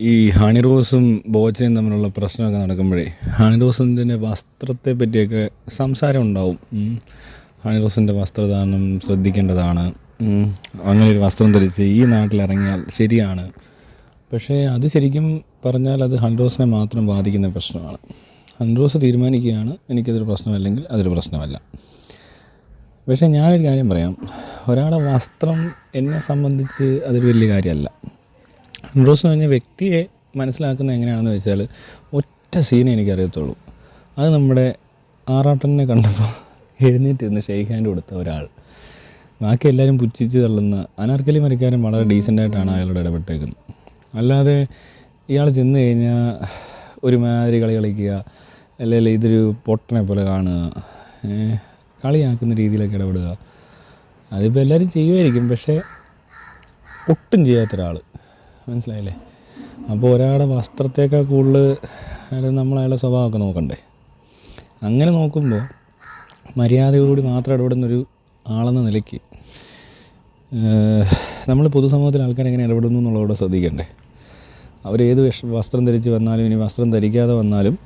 ഈ ഹണി റോസും ബോച്ചയും തമ്മിലുള്ള പ്രശ്നമൊക്കെ നടക്കുമ്പോഴേ ഹണി റോസിൻ്റെ വസ്ത്രത്തെ പറ്റിയൊക്കെ സംസാരം ഉണ്ടാവും. ഹണി റോസിൻ്റെ വസ്ത്രധാരണം ശ്രദ്ധിക്കേണ്ടതാണ്, അങ്ങനെ ഒരു വസ്ത്രം ധരിച്ച് ഈ നാട്ടിലിറങ്ങിയാൽ ശരിയാണ്. പക്ഷേ അത് ശരിക്കും പറഞ്ഞാൽ അത് ഹണി റോസിനെ മാത്രം ബാധിക്കുന്ന പ്രശ്നമാണ്. ഹണി റോസ് തീരുമാനിക്കുകയാണ് എനിക്കതൊരു പ്രശ്നമല്ലെങ്കിൽ അതൊരു പ്രശ്നമല്ല. പക്ഷേ ഞാനൊരു കാര്യം പറയാം, ഒരാളുടെ വസ്ത്രം എന്നെ സംബന്ധിച്ച് അതൊരു വലിയ കാര്യമല്ല. ഹണി റോസ് എന്ന് പറഞ്ഞ വ്യക്തിയെ മനസ്സിലാക്കുന്നത് എങ്ങനെയാണെന്ന് വെച്ചാൽ ഒറ്റ സീനെ എനിക്കറിയത്തുള്ളൂ. അത് നമ്മുടെ ആറാട്ടനെ കണ്ടപ്പോൾ എഴുന്നേറ്റ് നിന്ന് ഷെയ്ക്ക് ഹാൻഡ് കൊടുത്ത ഒരാൾ. ബാക്കി എല്ലാവരും പുച്ഛിച്ച് തള്ളുന്ന അനാർക്കലി മരിക്കാരൻ വളരെ ഡീസൻ്റായിട്ടാണ് അയാളോട് ഇടപെട്ടേക്കുന്നത്. അല്ലാതെ ഇയാൾ ചെന്ന് കഴിഞ്ഞാൽ ഒരുമാതിരി കളി കളിക്കുക, അല്ലെങ്കിൽ ഇതൊരു പൊട്ടനെ പോലെ കാണുക, കളിയാക്കുന്ന രീതിയിലൊക്കെ ഇടപെടുക, അതിപ്പോൾ എല്ലാവരും ചെയ്യുമായിരിക്കും. പക്ഷേ ഒട്ടും ചെയ്യാത്തൊരാൾ, മനസ്സിലായില്ലേ? അപ്പോൾ ഒരാളുടെ വസ്ത്രത്തേക്കാൾ കൂടുതൽ നമ്മൾ അയാളുടെ സ്വഭാവമൊക്കെ നോക്കണ്ടേ? അങ്ങനെ നോക്കുമ്പോൾ മര്യാദയോടുകൂടി മാത്രം ഇടപെടുന്നൊരു ആളെന്ന നിലയ്ക്ക് നമ്മൾ പൊതുസമൂഹത്തിൽ ആൾക്കാരെങ്ങനെ ഇടപെടുന്നു എന്നുള്ളതോടെ ശ്രദ്ധിക്കണ്ടേ? അവരേത് വസ്ത്രം ധരിച്ച് വന്നാലും ഇനി വസ്ത്രം ധരിക്കാതെ വന്നാലും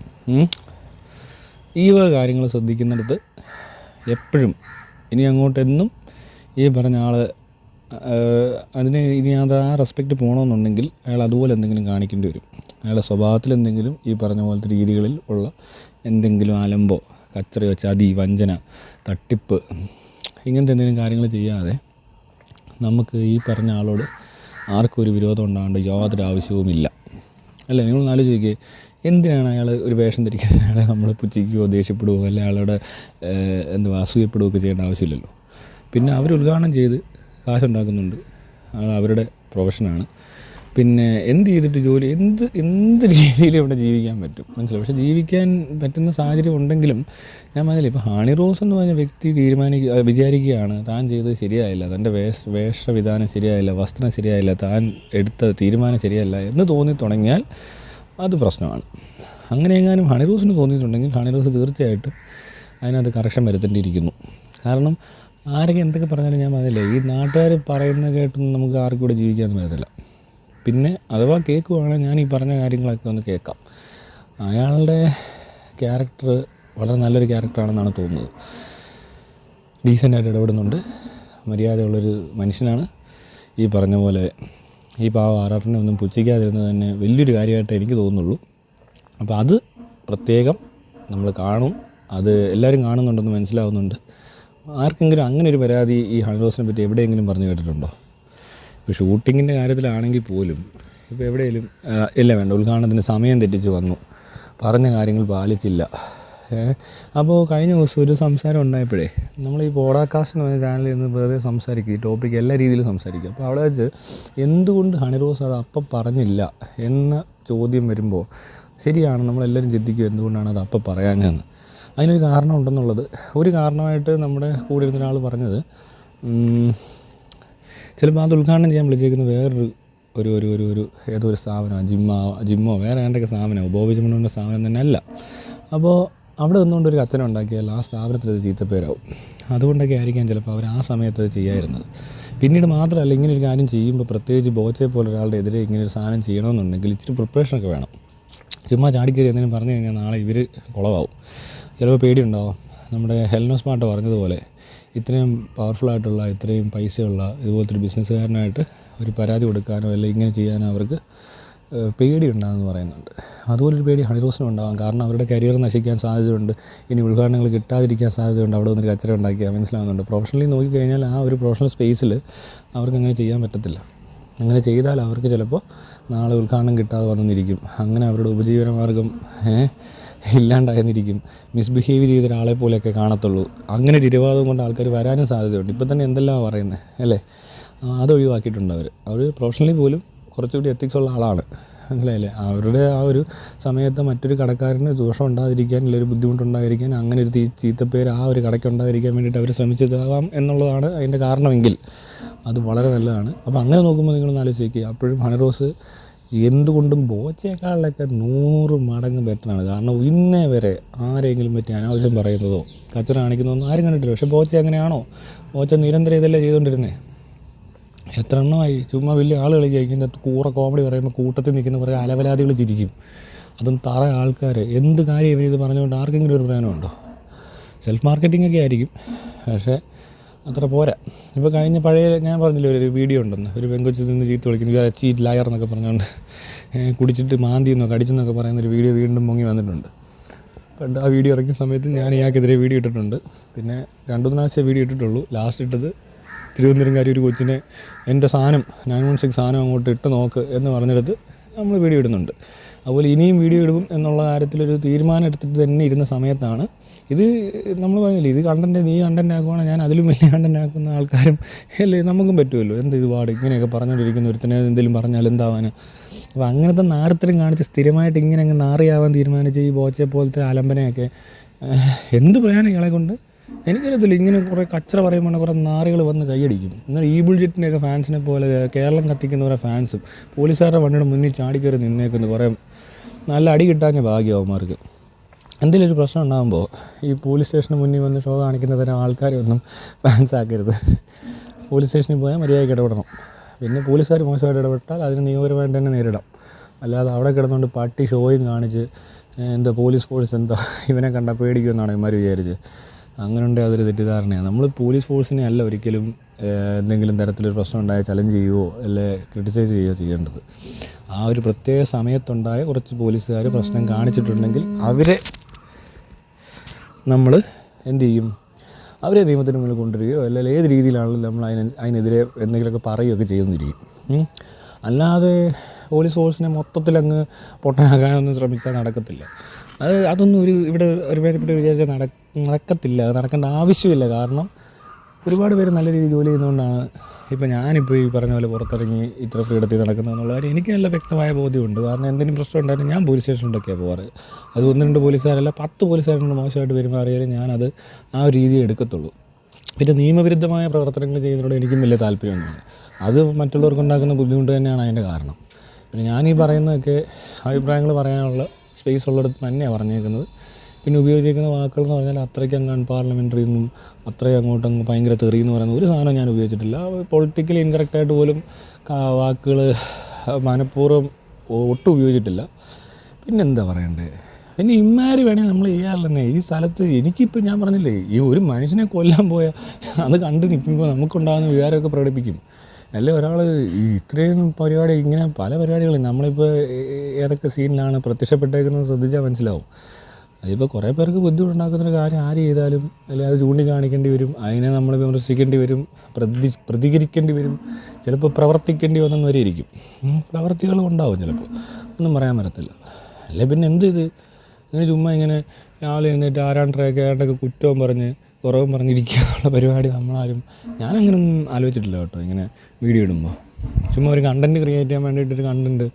ഈ വക കാര്യങ്ങൾ ശ്രദ്ധിക്കുന്നിടത്ത് എപ്പോഴും ഇനി അങ്ങോട്ടെന്നും ഈ പറഞ്ഞ ആൾ അതിന് ഇനി അത് ആ റെസ്പെക്റ്റ് പോകണമെന്നുണ്ടെങ്കിൽ അയാൾ അതുപോലെ എന്തെങ്കിലും കാണിക്കേണ്ടി വരും. അയാളുടെ സ്വഭാവത്തിൽ എന്തെങ്കിലും ഈ പറഞ്ഞ പോലത്തെ രീതികളിൽ ഉള്ള എന്തെങ്കിലും അലമ്പോ, കച്ചറയോ, ചതി, വഞ്ചന, തട്ടിപ്പ്, ഇങ്ങനത്തെ എന്തെങ്കിലും കാര്യങ്ങൾ ചെയ്യാതെ നമുക്ക് ഈ പറഞ്ഞ ആളോട് ആർക്കും ഒരു വിരോധം ഉണ്ടാകേണ്ട യാതൊരു ആവശ്യവുമില്ല. അല്ലേ? നിങ്ങൾ ആലോചിക്കുക, എന്തിനാണ് അയാൾ ഒരു വേഷം ധരിക്കുന്നത്? അയാളെ നമ്മൾ പുച്ഛിക്കുകയോ ദേഷ്യപ്പെടുകയോ അല്ലെങ്കിൽ അയാളുടെ അസൂയപ്പെടുകയൊക്കെ ചെയ്യേണ്ട ആവശ്യമില്ലല്ലോ. പിന്നെ അവർ ഉദ്ഘാടനം ചെയ്ത് കാശുണ്ടാക്കുന്നുണ്ട്, അത് അവരുടെ പ്രൊഫഷനാണ്. പിന്നെ എന്ത് ചെയ്തിട്ട് ജോലി എന്ത് രീതിയിൽ ഇവിടെ ജീവിക്കാൻ പറ്റും, മനസ്സിലായി? പക്ഷേ ജീവിക്കാൻ പറ്റുന്ന സാഹചര്യം ഉണ്ടെങ്കിലും ഞാൻ പറഞ്ഞില്ല, ഇപ്പോൾ ഹണി റോസ് എന്ന് പറഞ്ഞ വ്യക്തി വിചാരിക്കുകയാണ് താൻ ചെയ്തത് ശരിയായില്ല, തൻ്റെ വേഷവിധാനം ശരിയായില്ല, വസ്ത്രം ശരിയായില്ല, താൻ എടുത്ത തീരുമാനം ശരിയല്ല എന്ന് തോന്നി തുടങ്ങിയാൽ അത് പ്രശ്നമാണ്. അങ്ങനെ എങ്ങാനും ഹണി റോസിന് തോന്നിയിട്ടുണ്ടെങ്കിൽ ഹണി റോസ് തീർച്ചയായിട്ടും അതിനകത്ത് കറക്ഷൻ വരുത്തേണ്ടിയിരിക്കുന്നു. കാരണം ആരൊക്കെ എന്തൊക്കെ പറഞ്ഞാലും ഞാൻ പറഞ്ഞില്ലേ, ഈ നാട്ടുകാർ പറയുന്ന കേട്ടൊന്നും നമുക്ക് ആർക്കും കൂടെ ജീവിക്കാമെന്ന് പറ്റത്തില്ല. പിന്നെ അഥവാ കേൾക്കുവാണെങ്കിൽ ഞാൻ ഈ പറഞ്ഞ കാര്യങ്ങളൊക്കെ ഒന്ന് കേൾക്കാം. അയാളുടെ ക്യാരക്ടർ വളരെ നല്ലൊരു ക്യാരക്ടറാണെന്നാണ് തോന്നുന്നത്. ഡീസൻ്റായിട്ട് ഇടപെടുന്നുണ്ട്, മര്യാദയുള്ളൊരു മനുഷ്യനാണ്. ഈ പറഞ്ഞ പോലെ ഈ പാവ ആറാട്ടനെ ഒന്നും പുച്ഛിക്കാതിരുന്നത് തന്നെ വലിയൊരു കാര്യമായിട്ട് എനിക്ക് തോന്നുന്നുള്ളൂ. അപ്പോൾ അത് പ്രത്യേകം നമ്മൾ കാണും, അത് എല്ലാവരും കാണുന്നുണ്ടെന്ന് മനസ്സിലാവുന്നുണ്ട്. ആർക്കെങ്കിലും അങ്ങനെ ഒരു പരാതി ഈ ഹണി റോസിനെ പറ്റി എവിടെയെങ്കിലും പറഞ്ഞു കേട്ടിട്ടുണ്ടോ? ഇപ്പോൾ ഷൂട്ടിങ്ങിൻ്റെ കാര്യത്തിലാണെങ്കിൽ പോലും ഇപ്പോൾ എവിടെയെങ്കിലും വേണ്ട ഉദ്ഘാടനത്തിന് സമയം തെറ്റിച്ച് വന്നു, പറഞ്ഞ കാര്യങ്ങൾ പാലിച്ചില്ല. അപ്പോൾ കഴിഞ്ഞ ദിവസം ഒരു സംസാരം ഉണ്ടായപ്പോഴേ നമ്മൾ ഈ പോഡ്കാസ്റ്റ് എന്ന് പറഞ്ഞ ചാനലിൽ നിന്ന് വെറുതെ സംസാരിക്കും, ഈ ടോപ്പിക്ക് എല്ലാ രീതിയിലും സംസാരിക്കും. അപ്പോൾ അവിടെ വെച്ച് എന്തുകൊണ്ട് ഹണി റോസ് അത് അപ്പം പറഞ്ഞില്ല എന്ന ചോദ്യം വരുമ്പോൾ ശരിയാണ്, നമ്മളെല്ലാവരും ചിന്തിക്കും എന്തുകൊണ്ടാണ് അത് അപ്പം പറയാഞ്ഞതെന്ന്. അതിനൊരു കാരണം ഉണ്ടെന്നുള്ളത്. ഒരു കാരണമായിട്ട് നമ്മുടെ കൂടെ ഇരുന്ന ഒരാൾ പറഞ്ഞത്, ചിലപ്പോൾ അത് ഉദ്ഘാടനം ചെയ്യാൻ വിളിച്ചേക്കുന്ന വേറൊരു ഒരു ഏതോ ഒരു സ്ഥാപനമാണ്, ജിമ്മോ വേറെ ഏതൊക്കെ സ്ഥാപനമോ, ബോബി ജിമ്മോൻ്റെ സ്ഥാപനം തന്നെ അല്ല. അപ്പോൾ അവിടെ നിന്നുകൊണ്ടൊരു കച്ചറ ഉണ്ടാക്കിയാൽ ആ സ്ഥാപനത്തിലത് ചീത്തപ്പേരാവും. അതുകൊണ്ടൊക്കെ ആയിരിക്കാം ചിലപ്പോൾ അവർ ആ സമയത്ത് അത് ചെയ്യാതിരുന്നത്. പിന്നീട് മാത്രമല്ല, ഇങ്ങനെ ഒരു കാര്യം ചെയ്യുമ്പോൾ പ്രത്യേകിച്ച് ബോച്ചയെ പോലെ ഒരാളുടെ എതിരെ ഇങ്ങനെ ഒരു സാധനം ചെയ്യണമെന്നുണ്ടെങ്കിൽ ഇച്ചിരി പ്രിപ്പറേഷനൊക്കെ വേണം. ചുമ്മാ ചാടിക്കയറി എന്തെങ്കിലും പറഞ്ഞു കഴിഞ്ഞാൽ നാളെ ഇവർ കുളമാവും. ചിലപ്പോൾ പേടിയുണ്ടാവും. നമ്മുടെ ഹെൽനോ സ്മാർട്ട് പറഞ്ഞതുപോലെ ഇത്രയും പവർഫുള്ളായിട്ടുള്ള, ഇത്രയും പൈസയുള്ള ഇതുപോലത്തെ ഒരു ബിസിനസ്സുകാരനായിട്ട് ഒരു പരാതി കൊടുക്കാനോ അല്ലെങ്കിൽ ഇങ്ങനെ ചെയ്യാനോ അവർക്ക് പേടിയുണ്ടാകുമെന്ന് പറയുന്നുണ്ട്. അതുപോലൊരു പേടി ഹണി റോസിനും ഉണ്ടാകാം. കാരണം അവരുടെ കരിയർ നശിക്കാൻ സാധ്യതയുണ്ട്, ഇനി ഉദ്ഘാടനങ്ങൾ കിട്ടാതിരിക്കാൻ സാധ്യതയുണ്ട്. അവിടെ വന്നൊരു കച്ചറ ഉണ്ടാക്കിയാൽ മനസ്സിലാകുന്നുണ്ട്. പ്രൊഫഷണലി നോക്കിക്കഴിഞ്ഞാൽ ആ ഒരു പ്രൊഫഷണൽ സ്പേസിൽ അവർക്ക് അങ്ങനെ ചെയ്യാൻ പറ്റത്തില്ല. അങ്ങനെ ചെയ്താൽ അവർക്ക് ചിലപ്പോൾ നാളെ ഉദ്ഘാടനം കിട്ടാതെ വന്നിരിക്കും. അങ്ങനെ അവരുടെ ഉപജീവനമാർഗം ഇല്ലാണ്ടായിരുന്നിരിക്കും. മിസ്ബിഹേവ് ചെയ്ത ഒരാളെ പോലെയൊക്കെ കാണത്തുള്ളൂ. അങ്ങനെ ഒരു ഇരവാദം കൊണ്ട് ആൾക്കാർ വരാനും സാധ്യതയുണ്ട്. ഇപ്പം തന്നെ എന്തെല്ലാം പറയുന്നത് അല്ലേ? അതൊഴിവാക്കിയിട്ടുണ്ട് അവർ പ്രൊഫഷണലി പോലും കുറച്ചുകൂടി എത്തിക്സ് ഉള്ള ആളാണ്, മനസ്സിലായില്ലേ? അവരുടെ ആ ഒരു സമയത്ത് മറ്റൊരു കടക്കാരന് ദോഷം ഉണ്ടാതിരിക്കാൻ, ഇല്ലൊരു ബുദ്ധിമുട്ടുണ്ടായിരിക്കാൻ, അങ്ങനെ ഒരു ചീത്തപ്പേര് ആ ഒരു കടയ്ക്ക് ഉണ്ടാതിരിക്കാൻ വേണ്ടിയിട്ട് അവർ ശ്രമിച്ചതാകാം എന്നുള്ളതാണ് അതിൻ്റെ കാരണമെങ്കിൽ അത് വളരെ നല്ലതാണ്. അപ്പോൾ അങ്ങനെ നോക്കുമ്പോൾ നിങ്ങളൊന്ന് ആലോചിക്കുക, അപ്പോഴും ഹണി റോസ് എന്തുകൊണ്ടും ബോച്ചയേക്കാളിലൊക്കെ 100 മടങ്ങ് ബെറ്ററാണ്. കാരണം ഇന്നേ വരെ ആരെങ്കിലും പറ്റി അനാവശ്യം പറയുന്നതോ കച്ചറ കാണിക്കുന്നതൊന്നും ആരും കണ്ടിട്ടില്ല. പക്ഷേ ബോച്ച അങ്ങനെയാണോ? ബോച്ച നിരന്തരം ഇതല്ലേ ചെയ്തുകൊണ്ടിരുന്നത്. എത്ര എണ്ണമായി ചുമ്മാ വലിയ ആൾ കളിക്കുക. ഇതിൻ്റെ അകത്ത് കൂറ കോമഡി പറയുമ്പോൾ കൂട്ടത്തിൽ നിൽക്കുന്ന കുറേ അലവലാദികൾ ചിരിക്കും. അതും തറ ആൾക്കാർ. എന്ത് കാര്യം ഇവരിത് പറഞ്ഞുകൊണ്ട് ആർക്കെങ്കിലും ഒരു പ്രയോജനമുണ്ടോ? സെൽഫ് മാർക്കറ്റിംഗ് ഒക്കെ ആയിരിക്കും, പക്ഷേ അത്ര പോരാ. ഇപ്പോൾ കഴിഞ്ഞ പഴയ ഞാൻ പറഞ്ഞില്ലേ ഒരു വീഡിയോ ഉണ്ടെന്ന്, ഒരു പെങ്കൊച്ച് നിന്ന് ചീത്ത വിളിക്കുന്നു, ചീറ്റ് ലയർ എന്നൊക്കെ പറഞ്ഞുകൊണ്ട് കുടിച്ചിട്ട് മാന്തിയെന്നോ കടിച്ചെന്നൊക്കെ പറയുന്നൊരു വീഡിയോ വീണ്ടും പൊങ്ങി വന്നിട്ടുണ്ട്. പണ്ട് ആ വീഡിയോ ഇറക്കിയ സമയത്ത് ഞാൻ ഇയാൾക്കെതിരെ വീഡിയോ ഇട്ടിട്ടുണ്ട്. പിന്നെ 2-3 പ്രാവശ്യം വീഡിയോ ഇട്ടിട്ടുള്ളൂ. ലാസ്റ്റ് ഇട്ടത് തിരുവനന്തപുരംകാരി ഒരു കൊച്ചിനെ എൻ്റെ സാധനം 916 സാധനം അങ്ങോട്ട് ഇട്ട് നോക്ക് എന്ന് പറഞ്ഞെടുത്ത് നമ്മൾ വീഡിയോ ഇടുന്നുണ്ട്. അതുപോലെ ഇനിയും വീഡിയോ ഇടും എന്നുള്ള കാര്യത്തിലൊരു തീരുമാനം എടുത്തിട്ട് തന്നെ ഇരുന്ന സമയത്താണ് ഇത് നമ്മൾ പറഞ്ഞില്ലേ, ഇത് നീ കണ്ടൻറ്റ് ആക്കുവാണെങ്കിൽ ഞാൻ അതിലും വലിയ കണ്ടൻറ്റ് ആക്കുന്ന ആൾക്കാരും അല്ലേ നമുക്കും പറ്റുമല്ലോ. എന്ത് ഇത് പാട് ഇങ്ങനെയൊക്കെ പറഞ്ഞുകൊണ്ടിരിക്കുന്ന ഒരുത്തനെ എന്തെങ്കിലും പറഞ്ഞാൽ എന്താവാൻ. അപ്പോൾ അങ്ങനത്തെ നാരത്തരം കാണിച്ച് സ്ഥിരമായിട്ട് ഇങ്ങനെ അങ്ങ് നാറിയാവാൻ തീരുമാനിച്ച് ഈ ബോച്ചെ പോലത്തെ ആലമ്പനയൊക്കെ എന്ത് പറയാനാണ് ഇയാളെ കൊണ്ട് എനിക്കറിയത്തില്ല. ഇങ്ങനെ കുറേ കച്ചറ പറയുമ്പോൾ കുറേ നാറികൾ വന്ന് കൈയടിക്കും. എന്നാൽ ഈ ബുൾജെറ്റിൻ്റെയൊക്കെ ഫാൻസിനെ പോലെ കേരളം കത്തിക്കുന്ന കുറേ ഫാൻസും പോലീസുകാരുടെ വണ്ടിയുടെ മുന്നിൽ ചാടിക്കയറി നിന്നേക്കുന്നു. കുറേ നല്ല അടി കിട്ടാഞ്ഞ ഭാഗ്യവന്മാർക്ക്. എന്തെങ്കിലും ഒരു പ്രശ്നം ഉണ്ടാകുമ്പോൾ ഈ പോലീസ് സ്റ്റേഷന് മുന്നിൽ വന്ന് ഷോ കാണിക്കുന്ന തരം ആൾക്കാരൊന്നും ഫാൻസ് ആക്കരുത്. പോലീസ് സ്റ്റേഷനിൽ പോയാൽ മര്യാദയ്ക്ക് ഇടപെടണം. പിന്നെ പോലീസുകാർ മോശമായിട്ട് ഇടപെട്ടാൽ അതിന് നിയമപരമായിട്ട് തന്നെ നേരിടാം. അല്ലാതെ അവിടെ കിടന്നുകൊണ്ട് പട്ടി ഷോയും കാണിച്ച് എന്താ പോലീസ് ഫോഴ്സ് എന്താ ഇവനെ കണ്ടാൽ പേടിക്കുമെന്നാണ് ഇവന്മാർ വിചാരിച്ച്. അങ്ങനെ ഉണ്ടെങ്കിൽ അതൊരു തെറ്റിദ്ധാരണയാണ്. നമ്മൾ പോലീസ് ഫോഴ്സിനെ അല്ല ഒരിക്കലും എന്തെങ്കിലും തരത്തിലൊരു പ്രശ്നം ഉണ്ടായാൽ ചലഞ്ച് ചെയ്യുകയോ അല്ലെ ക്രിട്ടിസൈസ് ചെയ്യുകയോ ചെയ്യേണ്ടത്. ആ ഒരു പ്രത്യേക സമയത്തുണ്ടായ കുറച്ച് പോലീസുകാർ പ്രശ്നം കാണിച്ചിട്ടുണ്ടെങ്കിൽ അവരെ നമ്മൾ എന്തു ചെയ്യും? അവരെ നിയമത്തിന് മുന്നിൽ കൊണ്ടുവരികയോ അല്ലെങ്കിൽ ഏത് രീതിയിലാണെങ്കിലും നമ്മൾ അതിനെതിരെ എന്തെങ്കിലുമൊക്കെ പറയുകയൊക്കെ ചെയ്യുന്നിരിക്കും. അല്ലാതെ പോലീസ് ഫോഴ്സിനെ മൊത്തത്തിലങ്ങ് പൊട്ടനാക്കാനൊന്നും ശ്രമിച്ചാൽ നടക്കത്തില്ല. അതൊന്നും ഇവിടെ ഒരു പേരെപ്പെട്ട് വിചാരിച്ചാൽ നടക്കത്തില്ല. അത് നടക്കേണ്ട ആവശ്യമില്ല. കാരണം ഒരുപാട് പേര് നല്ല രീതിയിൽ ജോലി ചെയ്യുന്നതുകൊണ്ടാണ് ഇപ്പോൾ ഞാനിപ്പോൾ ഈ പറഞ്ഞ പോലെ പുറത്തിറങ്ങി ഇത്ര ഫ്രീഡത്തിൽ നടക്കുന്നതെന്നുള്ള കാര്യം എനിക്ക് നല്ല വ്യക്തമായ ബോധ്യമുണ്ട്. കാരണം എന്തെങ്കിലും പ്രശ്നം ഉണ്ടായാലും ഞാൻ പോലീസ് സ്റ്റേഷനിലൊക്കെയാണ് പോകാറ്. അത് 1-2 പോലീസുകാരല്ല 10 പോലീസുകാരോട് മോശമായിട്ട് പെരുമാറിയാലും ഞാനത് ആ ഒരു രീതിയിൽ എടുക്കത്തുള്ളൂ. പിന്നെ നിയമവിരുദ്ധമായ പ്രവർത്തനങ്ങൾ ചെയ്യുന്നതിനോട് എനിക്കും വലിയ താല്പര്യമൊന്നുമില്ല. അത് മറ്റുള്ളവർക്കുണ്ടാക്കുന്ന ബുദ്ധിമുട്ട് തന്നെയാണ് അതിൻ്റെ കാരണം. പിന്നെ ഞാനീ പറയുന്നതൊക്കെ അഭിപ്രായങ്ങൾ പറയാനുള്ള സ്പേസ് ഉള്ളിടത്ത് തന്നെയാണ് പറഞ്ഞേക്കുന്നത്. പിന്നെ ഉപയോഗിച്ചിരിക്കുന്ന വാക്കുകൾ എന്ന് പറഞ്ഞാൽ അത്രയ്ക്ക് അങ്ങ് അൺപാർലമെൻ്ററി എന്നും അത്രയും അങ്ങോട്ടങ്ങ് ഭയങ്കര തെറി എന്ന് പറയുന്ന ഒരു സാധനം ഞാൻ ഉപയോഗിച്ചിട്ടില്ല. പൊളിറ്റിക്കലി ഇൻകറക്റ്റായിട്ട് പോലും വാക്കുകൾ മനഃപൂർവ്വം ഒട്ടും ഉപയോഗിച്ചിട്ടില്ല. പിന്നെന്താ പറയണ്ടേ? പിന്നെ ഇമ്മാരി വേണേൽ നമ്മൾ ചെയ്യാറില്ലെന്നേ ഈ സ്ഥലത്ത്. എനിക്കിപ്പോൾ ഞാൻ പറഞ്ഞില്ലേ, ഈ ഒരു മനുഷ്യനെ കൊല്ലാൻ പോയാൽ അത് കണ്ട് നിൽക്കുമ്പോൾ നമുക്കുണ്ടാകുന്ന വികാരമൊക്കെ പ്രകടിപ്പിക്കും. അല്ലേ ഒരാൾ ഈ ഇത്രയും പരിപാടി ഇങ്ങനെ പല പരിപാടികളും നമ്മളിപ്പോൾ ഏതൊക്കെ സീനിലാണ് പ്രത്യക്ഷപ്പെട്ടേക്കുന്നത് ശ്രദ്ധിച്ചാൽ മനസ്സിലാവും. അതിപ്പോൾ കുറേ പേർക്ക് ബുദ്ധിമുട്ടുണ്ടാക്കുന്നൊരു കാര്യം ആര് ചെയ്താലും അല്ലെങ്കിൽ അത് ചൂണ്ടിക്കാണിക്കേണ്ടി വരും, അതിനെ നമ്മൾ വിമർശിക്കേണ്ടി വരും, പ്രതികരിക്കേണ്ടി വരും, ചിലപ്പോൾ പ്രവർത്തിക്കേണ്ടി വന്നെന്ന് വരെ ഇരിക്കും. പ്രവർത്തികളും ഉണ്ടാവും ചിലപ്പോൾ, ഒന്നും പറയാൻ പറ്റത്തില്ല. അല്ലേ പിന്നെ എന്ത് ഇത് ഇങ്ങനെ ചുമ്മാ ഇങ്ങനെ രാവിലെ എഴുന്നേറ്റ് ആരാണ്ടൊക്കെ കുറ്റവും പറഞ്ഞ് കുറവും പറഞ്ഞിരിക്കാനുള്ള പരിപാടി ഞാനങ്ങനൊന്നും ആലോചിച്ചിട്ടില്ല കേട്ടോ. ഇങ്ങനെ വീഡിയോ ഇടുമ്പോൾ ചുമ്മാ ഒരു കണ്ടൻറ്റ് ക്രിയേറ്റ് ചെയ്യാൻ വേണ്ടിയിട്ടൊരു കണ്ടൻറ്റ്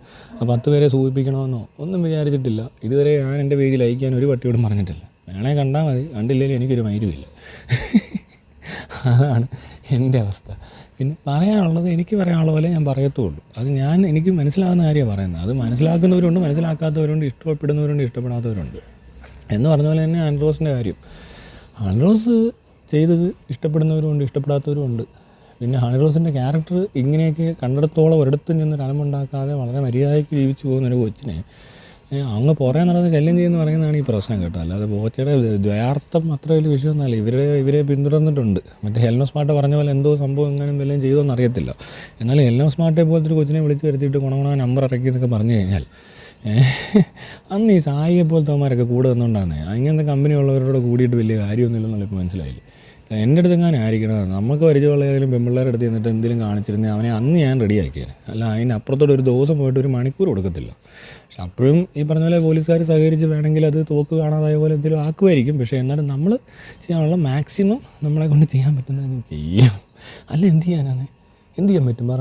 10 പേരെ സൂചിപ്പിക്കണമെന്നോ ഒന്നും വിചാരിച്ചിട്ടില്ല. ഇതുവരെ ഞാൻ എൻ്റെ പേജിൽ അയക്കാൻ ഒരു പട്ടിയോടും പറഞ്ഞിട്ടില്ല. വേണേ കണ്ടാൽ മതി, കണ്ടില്ലെങ്കിൽ എനിക്കൊരു മൈരുമില്ല. അതാണ് എൻ്റെ അവസ്ഥ. പിന്നെ പറയാനുള്ളത് എനിക്ക് പറയാനുള്ള പോലെ ഞാൻ പറയത്തുള്ളൂ. അത് എനിക്ക് മനസ്സിലാകുന്ന കാര്യമാണ് പറയുന്നത്. അത് മനസ്സിലാക്കുന്നവരുണ്ട്, മനസ്സിലാക്കാത്തവരുണ്ട്, ഇഷ്ടപ്പെടുന്നവരുണ്ട്, ഇഷ്ടപ്പെടാത്തവരുണ്ട്. എന്ന് പറഞ്ഞ പോലെ തന്നെ ആൻഡ്രോസിൻ്റെ കാര്യം. ഹണിറോസ് ചെയ്തത് ഇഷ്ടപ്പെടുന്നവരുമുണ്ട്, ഇഷ്ടപ്പെടാത്തവരുമുണ്ട്. പിന്നെ ഹണിറോസിൻ്റെ ക്യാരക്ടർ ഇങ്ങനെയൊക്കെ കണ്ടിടത്തോളം ഒരിടത്തും ചെന്നൊരു അലമുണ്ടാക്കാതെ വളരെ മര്യാദയ്ക്ക് ജീവിച്ചു പോകുന്നൊരു കൊച്ചിനെ അങ്ങ് പുറകെ നടന്ന് ശല്യം ചെയ്യുമെന്ന് പറയുന്നതാണ് ഈ പ്രശ്നം കേട്ടോ. അല്ലാതെ ബോച്ചയുടെ ദ്വയാർത്ഥം അത്ര വലിയ വിഷയമൊന്നുമല്ല. ഇവരെ പിന്തുടർന്നിട്ടുണ്ട്. മറ്റേ ഹെൽനോ സ്മാർട്ട് പറഞ്ഞ പോലെ എന്തോ സംഭവം എങ്ങനെയും വല്ലതും ചെയ്തോന്ന് അറിയത്തില്ല. എന്നാലും ഹെൽനോ സ്മാർട്ടെ പോലത്തെ ഒരു കൊച്ചിനെ വിളിച്ച് വരുത്തിയിട്ട് ഗുണഗുണ നമ്പർ ഇറക്കി എന്നൊക്കെ പറഞ്ഞു കഴിഞ്ഞാൽ അന്ന് ഈ സായിയെ പോലത്തെ അവന്മാരൊക്കെ കൂടെ വന്നുകൊണ്ടാണ് അങ്ങനത്തെ കമ്പനി ഉള്ളവരോട് കൂടിയിട്ട് വലിയ കാര്യമൊന്നുമില്ലെന്നുള്ള ഇപ്പോൾ മനസ്സിലായില്ലേ. എൻ്റെ അടുത്ത് എങ്ങനെ ആയിരിക്കണം, നമുക്ക് പരിചയമുള്ള ഏതെങ്കിലും പെൺപിള്ളേരുടെ അടുത്ത് ചെന്നിട്ട് എന്തെങ്കിലും കാണിച്ചിരുന്നേ അവനെ അന്ന് ഞാൻ റെഡിയാക്കിയേനെ. അല്ല അതിന് അപ്പുറത്തോടെ ഒരു ദിവസം പോയിട്ട് 1 മണിക്കൂർ കൊടുക്കത്തില്ല. പക്ഷെ അപ്പോഴും ഈ പറഞ്ഞ പോലെ പോലീസുകാർ സഹകരിച്ച് വേണമെങ്കിൽ അത് തോക്ക് കാണാതായ പോലെ എന്തെങ്കിലും ആക്കുമായിരിക്കും. പക്ഷേ എന്നാലും നമ്മൾ ചെയ്യാനുള്ള മാക്സിമം നമ്മളെ കൊണ്ട് ചെയ്യാൻ പറ്റുന്നത് ചെയ്യും. അല്ല എന്ത് ചെയ്യാൻ പറ്റും പറ?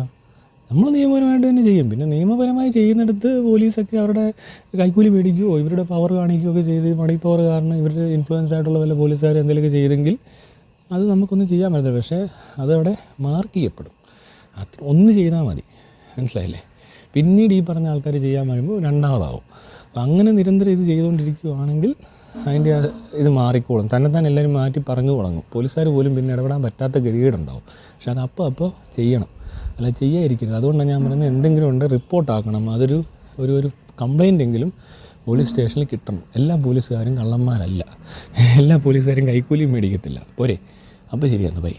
നമ്മൾ നിയമപരമായിട്ട് തന്നെ ചെയ്യും. പിന്നെ നിയമപരമായി ചെയ്യുന്നിടത്ത് പോലീസൊക്കെ അവരുടെ കൈക്കൂലി മേടിക്കുകയോ ഇവരുടെ പവർ കാണിക്കുകയോ ഒക്കെ ചെയ്ത് മണി പവർ കാരണം ഇവരുടെ ഇൻഫ്ലുവൻസ്ഡ് ആയിട്ടുള്ള വല്ല പോലീസുകാർ എന്തെങ്കിലുമൊക്കെ ചെയ്തെങ്കിൽ അത് നമുക്കൊന്നും ചെയ്യാൻ പറ്റില്ല. പക്ഷേ അതവിടെ മാർക്ക് ചെയ്യപ്പെടും. ഒന്ന് ചെയ്താൽ മതി, മനസ്സിലായില്ലേ? പിന്നീട് ഈ പറഞ്ഞ ആൾക്കാർ ചെയ്യാൻ വരുമ്പോൾ രണ്ടാമതാവും. അപ്പം അങ്ങനെ നിരന്തരം ഇത് ചെയ്തുകൊണ്ടിരിക്കുകയാണെങ്കിൽ അതിൻ്റെ ഇത് മാറിക്കോളും. തന്നെ എല്ലാവരും മാറ്റി പറഞ്ഞു തുടങ്ങും. പോലീസുകാർ പോലും പിന്നെ ഇടപെടാൻ പറ്റാത്ത ഗതികേടുണ്ടാവും. പക്ഷെ അത് അപ്പോൾ ചെയ്യണം. അല്ല ചെയ്യാതിരിക്കരുത്. അതുകൊണ്ടാണ് ഞാൻ പറയുന്നത് എന്തെങ്കിലും ഉണ്ട് റിപ്പോർട്ടാക്കണം. അതൊരു ഒരു കംപ്ലൈൻ്റ് എങ്കിലും പോലീസ് സ്റ്റേഷനിൽ കിട്ടണം. എല്ലാ പോലീസുകാരും കള്ളന്മാരല്ല, എല്ലാ പോലീസുകാരും കൈക്കൂലിയും മേടിക്കത്തില്ല. പോരെ? അപ്പോൾ ശരിയാണ്, ബൈ.